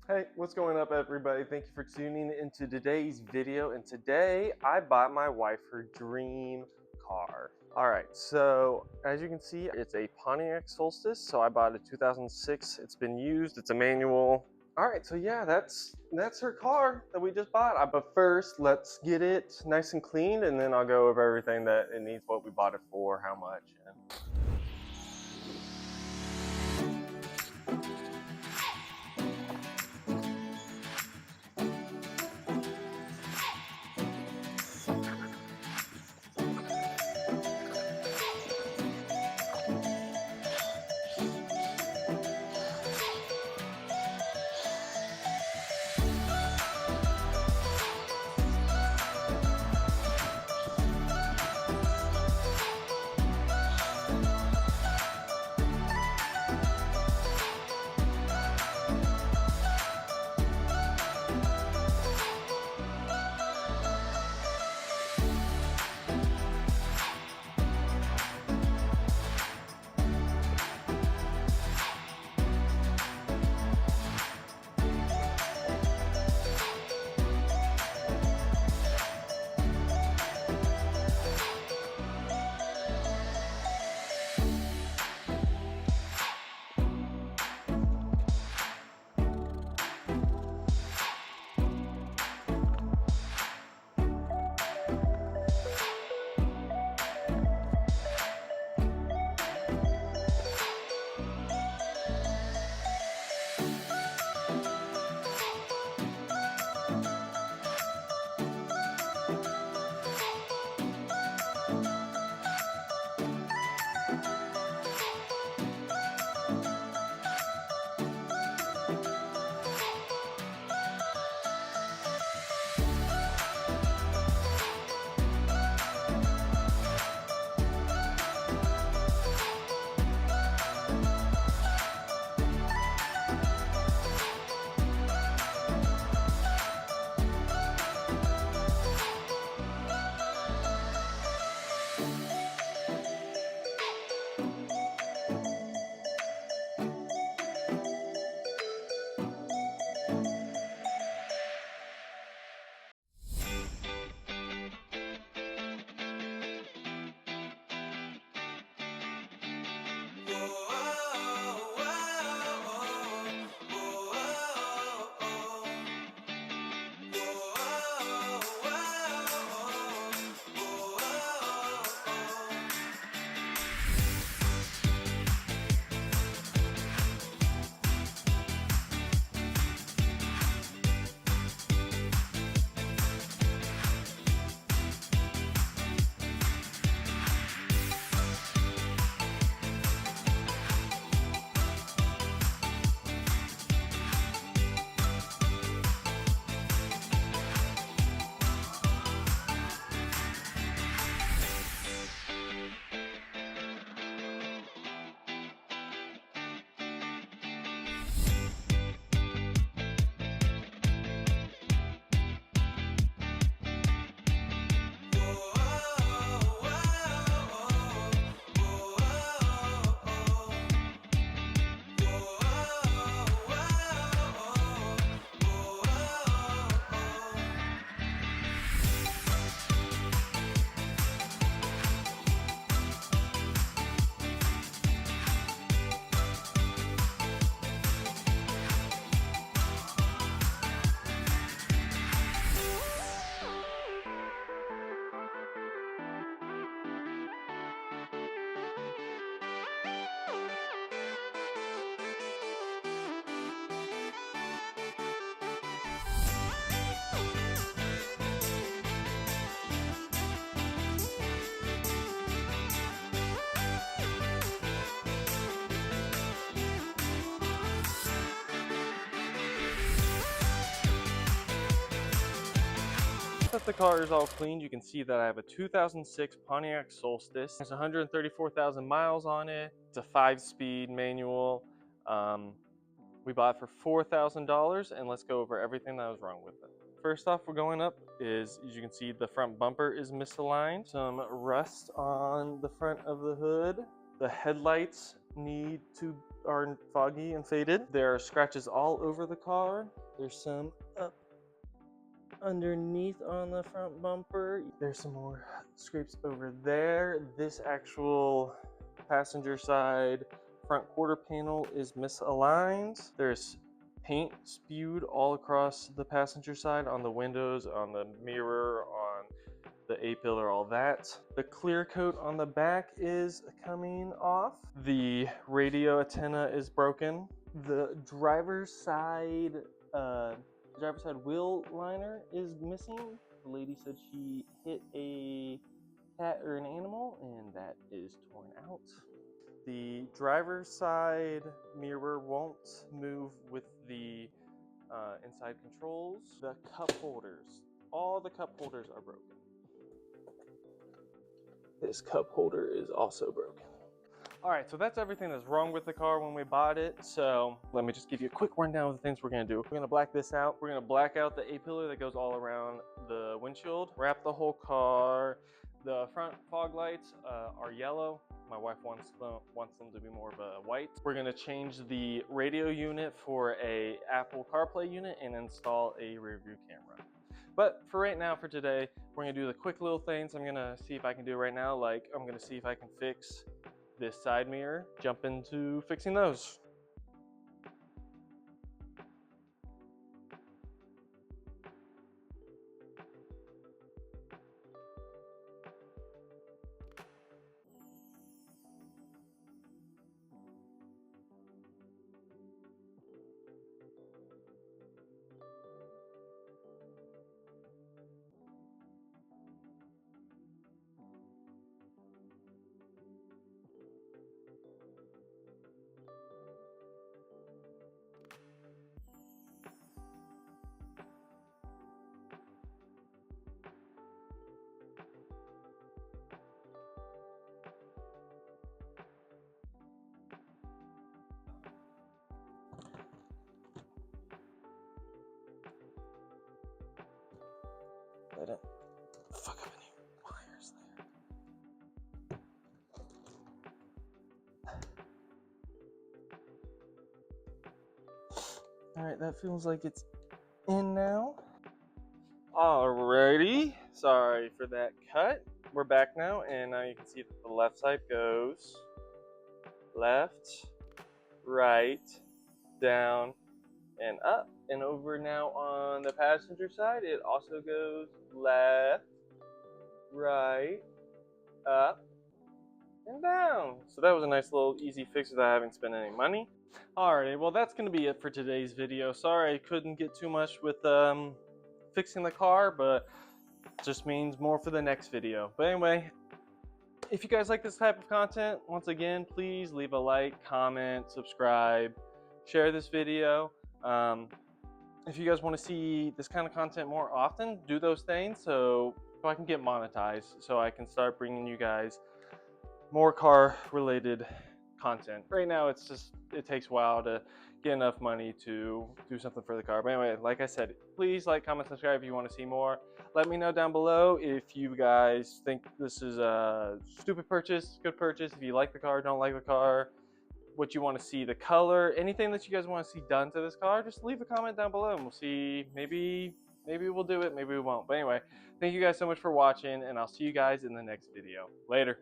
Hey, what's going up, everybody? Thank you for tuning into today's video. And today I bought my wife her dream car. All right, so as you can see, it's a Pontiac Solstice. So I bought a 2006. It's been used. It's a manual. All right, so yeah, that's her car that we just bought. But first, let's get it nice and cleaned, and then I'll go over everything that it needs, what we bought it for, how much. That the car is all cleaned, you can see that I have a 2006 Pontiac Solstice. There's 134,000 miles on it. It's a 5-speed manual. We bought it for $4,000, and let's go over everything that was wrong with it. First off, we're going up is, as you can see, the front bumper is misaligned. Some rust on the front of the hood. The headlights need to are foggy and faded. There are scratches all over the car. There's some up underneath on the front bumper. There's some more scrapes over there. This actual passenger side front quarter panel is misaligned. There's paint spewed all across the passenger side, on the windows, on the mirror, on the A-pillar, all that. The clear coat on the back is coming off. The radio antenna is broken. The driver's side wheel liner is missing. The lady said she hit a cat or an animal, and that is torn out. The driver's side mirror won't move with the inside controls. The cup holders, all the cup holders are broken. This cup holder is also broken. All right, so that's everything that's wrong with the car when we bought it. So let me just give you a quick rundown of the things we're gonna do. We're gonna black this out. We're gonna black out the A-pillar that goes all around the windshield, wrap the whole car. The front fog lights are yellow. My wife wants them to be more of a white. We're gonna change the radio unit for a Apple CarPlay unit and install a rear view camera. But for right now, for today, we're gonna do the quick little things. I'm gonna see if I can do right now. Like, I'm gonna see if I can fix this side mirror, jump into fixing those. I didn't fuck up any wires there. All right, that feels like it's in now. Alrighty, sorry for that cut. We're back now, and now you can see that the left side goes left, right, down, and up. And over now on the passenger side, it also goes left, right, up, and down. So that was a nice little easy fix without having to spend any money. Alrighty, well that's going to be it for today's video. Sorry I couldn't get too much with fixing the car, but it just means more for the next video. But anyway, if you guys like this type of content, once again, please leave a like, comment, subscribe, share this video. If you guys want to see this kind of content more often, do those things so I can get monetized, so I can start bringing you guys more car related content. Right now it takes a while to get enough money to do something for the car. But anyway, like I said, please like, comment, subscribe if you want to see more. Let me know down below if you guys think this is a stupid purchase, good purchase, if you like the car, don't like the car, what you want to see, the color, anything that you guys want to see done to this car, just leave a comment down below and we'll see. Maybe we'll do it, maybe we won't. But anyway, thank you guys so much for watching, and I'll see you guys in the next video. Later.